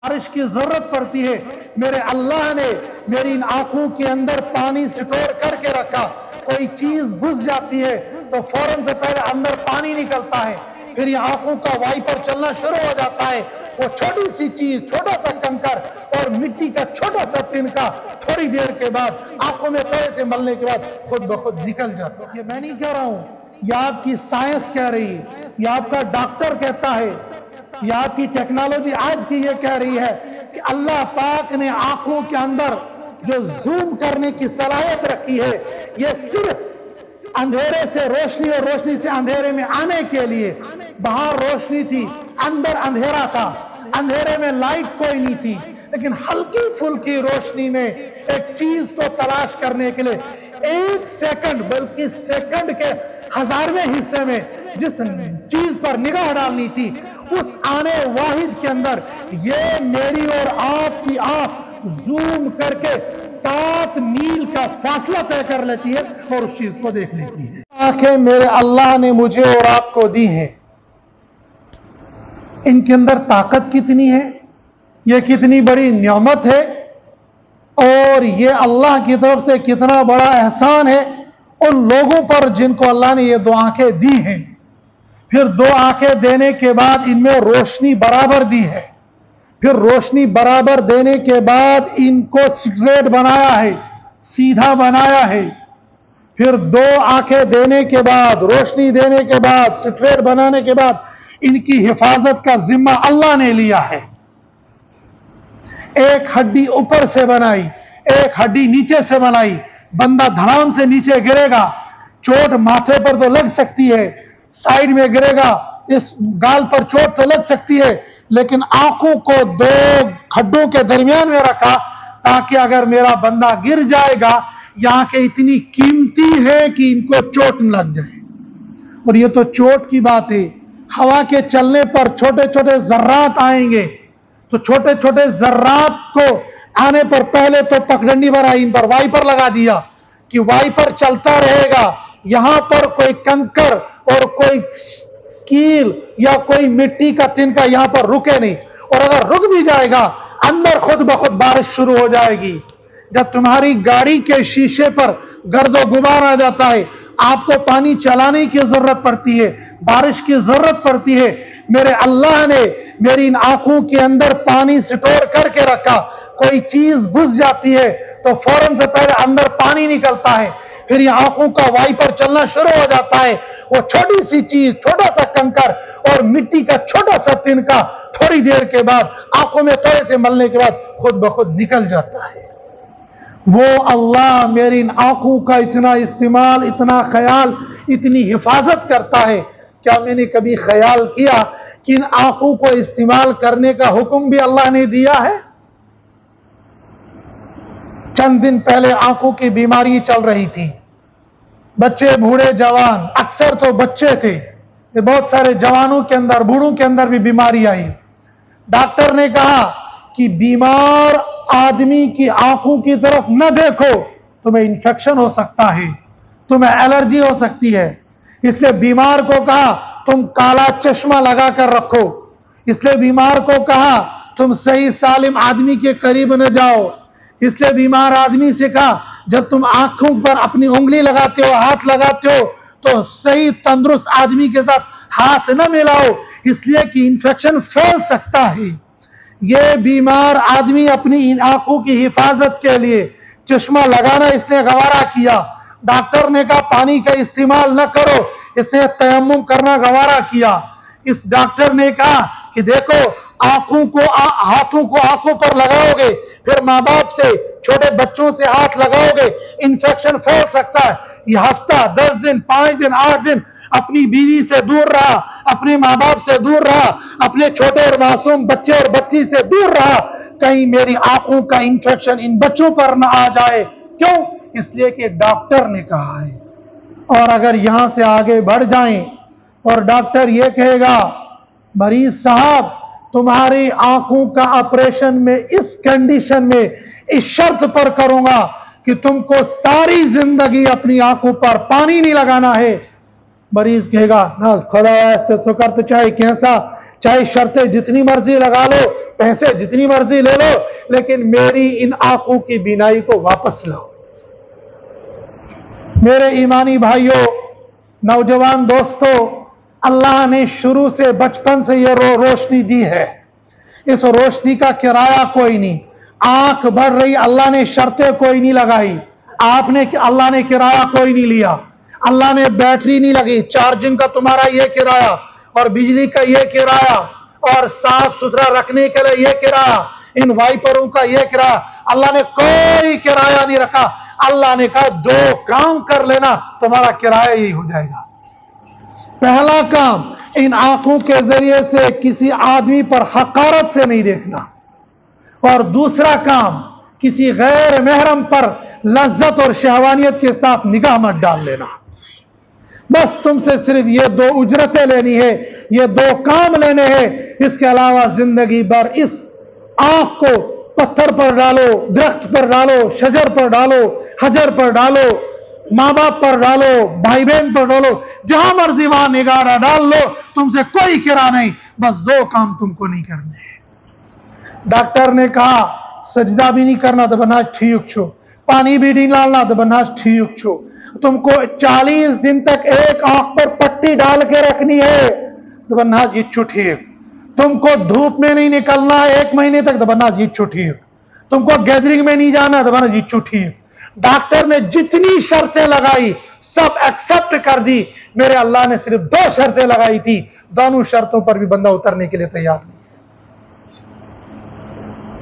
बारिश की जरूरत पड़ती है, मेरे अल्लाह ने मेरी इन आंखों के अंदर पानी स्टोर करके रखा। कोई चीज घुस जाती है तो फौरन से पहले अंदर पानी निकलता है, फिर ये आंखों का वाइपर चलना शुरू हो जाता है। वो छोटी सी चीज, छोटा सा कंकर और मिट्टी का छोटा सा तिनका थोड़ी देर के बाद आंखों में थोड़े से मलने के बाद खुद ब खुद निकल जाता है। ये मैं नहीं कह रहा हूं, यह आपकी साइंस कह रही है, यह आपका डॉक्टर कहता है, यह आपकी टेक्नोलॉजी आज की ये कह रही है कि अल्लाह पाक ने आंखों के अंदर जो जूम करने की सलाहियत रखी है, यह सिर्फ अंधेरे से रोशनी और रोशनी से अंधेरे में आने के लिए। बाहर रोशनी थी, अंदर अंधेरा था, अंधेरे में लाइट कोई नहीं थी, लेकिन हल्की फुल्की रोशनी में एक चीज को तलाश करने के लिए एक सेकंड, बल्कि सेकंड के 1000वें हिस्से में जिस चीज पर निगाह डालनी थी, उस आने वाहिद के अंदर ये मेरी और आपकी आंख जूम करके 7 मील का फासला तय कर लेती है और उस चीज को देख लेती है। आंखें मेरे अल्लाह ने मुझे और आपको दी हैं, इनके अंदर ताकत कितनी है, यह कितनी बड़ी नियामत है और यह अल्लाह की तरफ से कितना बड़ा एहसान है उन लोगों पर जिनको अल्लाह ने ये 2 आंखें दी हैं। फिर 2 आंखें देने के बाद इनमें रोशनी बराबर दी है, फिर रोशनी बराबर देने के बाद इनको स्ट्रेट बनाया है, सीधा बनाया है। फिर 2 आंखें देने के बाद, रोशनी देने के बाद, स्ट्रेट बनाने के बाद इनकी हिफाजत का जिम्मा अल्लाह ने लिया है। एक हड्डी ऊपर से बनाई, एक हड्डी नीचे से बनाई, बंदा धड़ाम से नीचे गिरेगा, चोट माथे पर तो लग सकती है, साइड में गिरेगा, इस गाल पर चोट तो लग सकती है, लेकिन आंखों को 2 खड्डों के दरमियान में रखा ताकि अगर मेरा बंदा गिर जाएगा, ये आंखें इतनी कीमती है कि इनको चोट न लग जाए। और ये तो चोट की बात है, हवा के चलने पर छोटे छोटे जर्रात आएंगे, तो छोटे छोटे जर्रात को आने पर पहले तो पगडंडी बनाई, इन पर वाइपर लगा दिया कि वाइपर चलता रहेगा, यहां पर कोई कंकर और कोई कील या कोई मिट्टी का तिनका यहां पर रुके नहीं, और अगर रुक भी जाएगा अंदर खुद ब खुद बारिश शुरू हो जाएगी। जब तुम्हारी गाड़ी के शीशे पर गर्दो गुबार आ जाता है, आपको पानी चलाने की जरूरत पड़ती है, बारिश की जरूरत पड़ती है, मेरे अल्लाह ने मेरी इन आंखों के अंदर पानी स्टोर करके रखा। कोई चीज घुस जाती है तो फौरन से पहले अंदर पानी निकलता है, फिर ये आंखों का वाइपर चलना शुरू हो जाता है। वो छोटी सी चीज, छोटा सा कंकर और मिट्टी का छोटा सा तिनका थोड़ी देर के बाद आंखों में थोड़े से मलने के बाद खुद ब खुद निकल जाता है। वो अल्लाह मेरी इन आंखों का इतना इस्तेमाल, इतना ख्याल, इतनी हिफाजत करता है। क्या मैंने कभी ख्याल किया कि इन आंखों को इस्तेमाल करने का हुक्म भी अल्लाह ने दिया है? चंद दिन पहले आंखों की बीमारी चल रही थी, बच्चे, बूढ़े, जवान, अक्सर तो बच्चे थे, बहुत सारे जवानों के अंदर, बूढ़ों के अंदर भी बीमारी आई। डॉक्टर ने कहा कि बीमार आदमी की आंखों की तरफ न देखो, तुम्हें इंफेक्शन हो सकता है, तुम्हें एलर्जी हो सकती है। इसलिए बीमार को कहा तुम काला चश्मा लगा कर रखो, इसलिए बीमार को कहा तुम सही सालिम आदमी के करीब न जाओ, इसलिए बीमार आदमी से कहा जब तुम आंखों पर अपनी उंगली लगाते हो, हाथ लगाते हो, तो सही तंदुरुस्त आदमी के साथ हाथ न मिलाओ, इसलिए कि इंफेक्शन फैल सकता है। यह बीमार आदमी अपनी इन आंखों की हिफाजत के लिए चश्मा लगाना इसने गवारा किया। डॉक्टर ने कहा पानी का इस्तेमाल न करो, इसने तयम्मुम करना गवारा किया। इस डॉक्टर ने कहा कि देखो आंखों को, हाथों को आंखों पर लगाओगे, फिर माँ बाप से, छोटे बच्चों से हाथ लगाओगे, इंफेक्शन फैल सकता है। यह हफ्ता, 10 दिन, 5 दिन, 8 दिन अपनी बीवी से दूर रहा, अपने माँ बाप से दूर रहा, अपने छोटे और मासूम बच्चे और बच्ची से दूर रहा, कहीं मेरी आंखों का इंफेक्शन इन बच्चों पर न आ जाए। क्यों? इसलिए कि डॉक्टर ने कहा है। और अगर यहां से आगे बढ़ जाएं और डॉक्टर यह कहेगा मरीज साहब तुम्हारी आंखों का ऑपरेशन में इस कंडीशन में, इस शर्त पर करूंगा कि तुमको सारी जिंदगी अपनी आंखों पर पानी नहीं लगाना है, मरीज कहेगा ना खुदा वास्ते तो कर तो चाहे कैसा चाहे शर्तें जितनी मर्जी लगा लो, पैसे जितनी मर्जी ले लो, लेकिन मेरी इन आंखों की बीनाई को वापस लो। मेरे ईमानी भाइयों, नौजवान दोस्तों, अल्लाह ने शुरू से बचपन से ये रोशनी दी है। इस रोशनी का किराया कोई नहीं। आंख बढ़ रही, अल्लाह ने शर्तें कोई नहीं लगाई, अल्लाह ने किराया कोई नहीं लिया। अल्लाह ने बैटरी नहीं लगी, चार्जिंग का तुम्हारा ये किराया और बिजली का ये किराया और साफ सुथरा रखने के लिए ये किराया, इन वाइपरों का ये किराया, अल्लाह ने कोई किराया नहीं रखा। अल्लाह ने कहा 2 काम कर लेना, तुम्हारा किराया यही हो जाएगा। पहला काम, इन आंखों के जरिए से किसी आदमी पर हकारत से नहीं देखना, और दूसरा काम, किसी गैर महरम पर लज्जत और शहवानियत के साथ निगाह मत डाल लेना। बस तुमसे सिर्फ ये 2 उजरतें लेनी है, ये 2 काम लेने हैं। इसके अलावा जिंदगी भर इस आंख को पत्थर पर डालो, दरख्त पर डालो, शजर पर डालो, हजर पर डालो, माँ बाप पर डालो, भाई बहन पर डालो, जहां मर्जी वहां निगाह डाल लो, तुमसे कोई किरा नहीं। बस 2 काम तुमको नहीं करने हैं। डॉक्टर ने कहा सजदा भी नहीं करना तो बना ठीक छो, पानी भी नहीं डालना तो बना ठीक छो, तुमको 40 दिन तक एक आंख पर पट्टी डाल के रखनी है तो बना जीच्छो ठीक, तुमको धूप में नहीं निकलना 1 महीने तक तो बना जीच्छो ठीक, तुमको गैदरिंग में नहीं जाना तो बना जीच्छो ठीक। डॉक्टर ने जितनी शर्तें लगाई सब एक्सेप्ट कर दी। मेरे अल्लाह ने सिर्फ 2 शर्तें लगाई थी, दोनों शर्तों पर भी बंदा उतरने के लिए तैयार नहीं।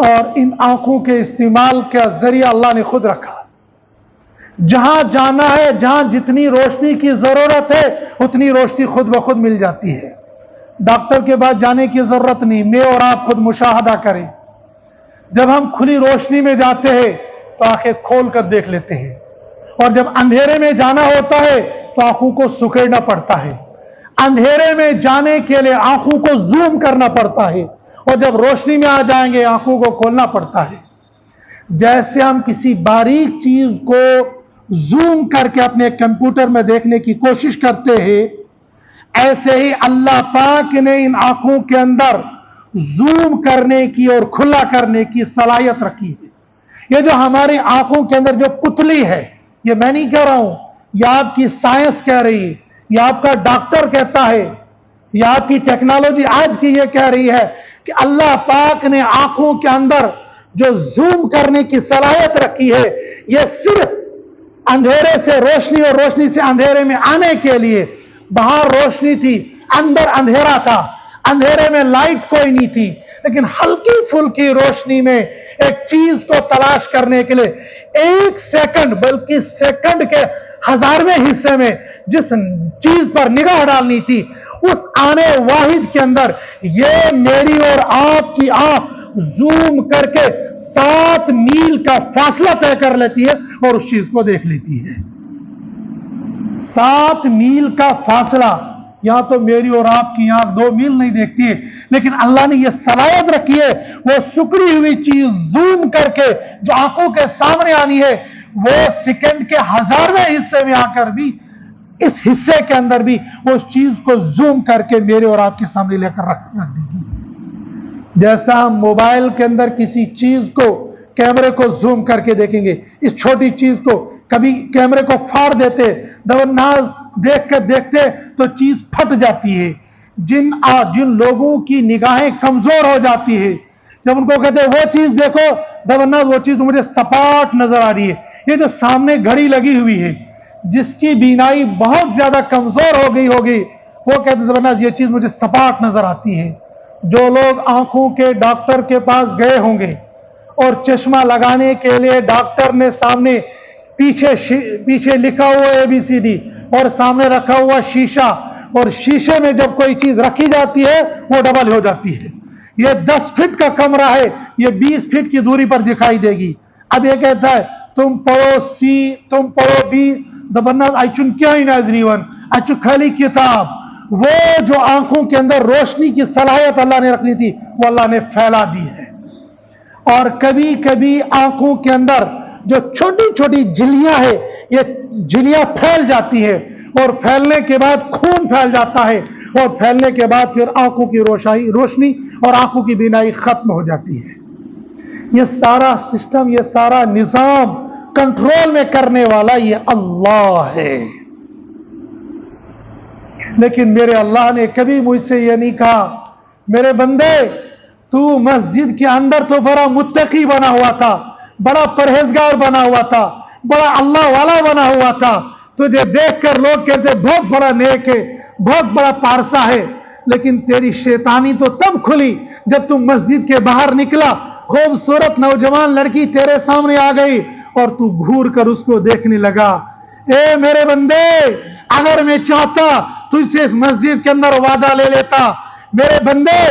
और इन आंखों के इस्तेमाल का जरिया अल्लाह ने खुद रखा। जहां जाना है, जहां जितनी रोशनी की जरूरत है उतनी रोशनी खुद ब खुद मिल जाती है। डॉक्टर के पास जाने की जरूरत नहीं, मैं और आप खुद मुशाहदा करें। जब हम खुली रोशनी में जाते हैं तो आंखें खोल कर देख लेते हैं, और जब अंधेरे में जाना होता है तो आंखों को सुकेड़ना पड़ता है। अंधेरे में जाने के लिए आंखों को जूम करना पड़ता है, और जब रोशनी में आ जाएंगे आंखों को खोलना पड़ता है। जैसे हम किसी बारीक चीज को जूम करके अपने कंप्यूटर में देखने की कोशिश करते हैं, ऐसे ही अल्लाह पाक ने इन आंखों के अंदर जूम करने की और खुला करने की सलाहियत रखी है। ये जो हमारी आंखों के अंदर जो पुतली है, ये मैं नहीं कह रहा हूं, यह आपकी साइंस कह रही है, यह आपका डॉक्टर कहता है, यह आपकी टेक्नोलॉजी आज की ये कह रही है कि अल्लाह पाक ने आंखों के अंदर जो जूम करने की सलाहियत रखी है, यह सिर्फ अंधेरे से रोशनी और रोशनी से अंधेरे में आने के लिए। बाहर रोशनी थी, अंदर अंधेरा था, अंधेरे में लाइट कोई नहीं थी, लेकिन हल्की फुल्की रोशनी में एक चीज को तलाश करने के लिए 1 सेकंड, बल्कि सेकंड के 1000वें हिस्से में जिस चीज पर निगाह डालनी थी, उस आने वाहिद के अंदर ये मेरी और आपकी आंख जूम करके 7 मील का फासला तय कर लेती है और उस चीज को देख लेती है। 7 मील का फासला, यहां तो मेरी और आपकी आंख 2 मील नहीं देखती है, लेकिन अल्लाह ने यह सलाहियत रखी है, वो सुकड़ी हुई चीज जूम करके जो आंखों के सामने आनी है, वो सेकंड के 1000वें हिस्से में आकर भी, इस हिस्से के अंदर भी वो उस चीज को जूम करके मेरे और आपके सामने लेकर रख देगी। जैसा हम मोबाइल के अंदर किसी चीज को, कैमरे को जूम करके देखेंगे, इस छोटी चीज को कभी कैमरे को फाड़ देते, दवन्नाज देख कर देखते तो चीज फट जाती है। जिन लोगों की निगाहें कमजोर हो जाती है, जब उनको कहते हैं वो चीज देखो, दवन्नाज वो चीज मुझे सपाट नजर आ रही है। ये जो सामने घड़ी लगी हुई है, जिसकी बीनाई बहुत ज्यादा कमजोर हो गई होगी, वो कहते हैं दवन्नाज ये चीज मुझे सपाट नजर आती है। जो लोग आंखों के डॉक्टर के पास गए होंगे और चश्मा लगाने के लिए डॉक्टर ने सामने पीछे लिखा हुआ ABCD और सामने रखा हुआ शीशा, और शीशे में जब कोई चीज रखी जाती है वो डबल हो जाती है। ये 10 फीट का कमरा है, ये 20 फीट की दूरी पर दिखाई देगी। अब ये कहता है तुम पढ़ो C, तुम पढ़ो B, दबन्ना आइचुन क्या ही नाजरीवन आइचु खाली किताब। वो जो आंखों के अंदर रोशनी की सलाहियत अल्लाह ने रखनी थी, वो अल्लाह ने फैला दी है। और कभी कभी आंखों के अंदर जो छोटी छोटी झिल्लियां है, ये झिल्लियां फैल जाती है, और फैलने के बाद खून फैल जाता है, और फैलने के बाद फिर आंखों की रोशनी और आंखों की बीनाई खत्म हो जाती है। ये सारा सिस्टम, ये सारा निजाम कंट्रोल में करने वाला ये अल्लाह है। लेकिन मेरे अल्लाह ने कभी मुझसे ये नहीं कहा, मेरे बंदे तू मस्जिद के अंदर तो बड़ा मुत्तकी बना हुआ था, बड़ा परहेजगार बना हुआ था, बड़ा अल्लाह वाला बना हुआ था, तुझे देखकर लोग कहते बहुत बड़ा नेक है, बहुत बड़ा पारसा है। लेकिन तेरी शैतानी तो तब खुली जब तुम मस्जिद के बाहर निकला, खूबसूरत नौजवान लड़की तेरे सामने आ गई और तू घूर कर उसको देखने लगा। ए मेरे बंदे, अगर मैं चाहता तुझसे इस मस्जिद के अंदर वादा ले लेता। मेरे बंदे,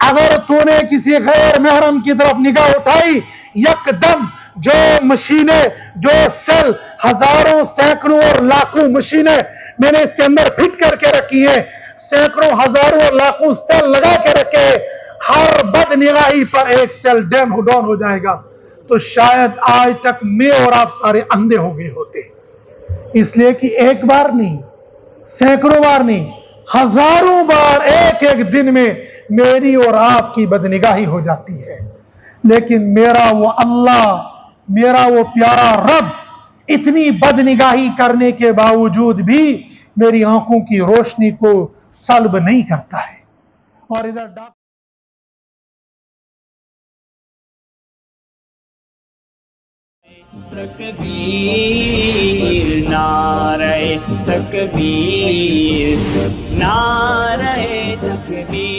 अगर तूने किसी गैर महरम की तरफ निगाह उठाई, यकदम जो मशीनें, जो सेल, हजारों सैकड़ों और लाखों मशीनें मैंने इसके अंदर फिट करके रखी है, सैकड़ों हजारों और लाखों सेल लगा के रखे, हर बदनिगाही पर एक सेल डाउन हो जाएगा, तो शायद आज तक मैं और आप सारे अंधे हो गए होते। इसलिए कि एक बार नहीं, सैकड़ों बार नहीं, हजारों बार एक एक दिन में मेरी और आपकी बदनिगाही हो जाती है। लेकिन मेरा वो अल्लाह, मेरा वो प्यारा रब इतनी बदनिगाही करने के बावजूद भी मेरी आंखों की रोशनी को सल्ब नहीं करता है। और इधर तकबीर, नारे तकबीर, नारे तकबीर।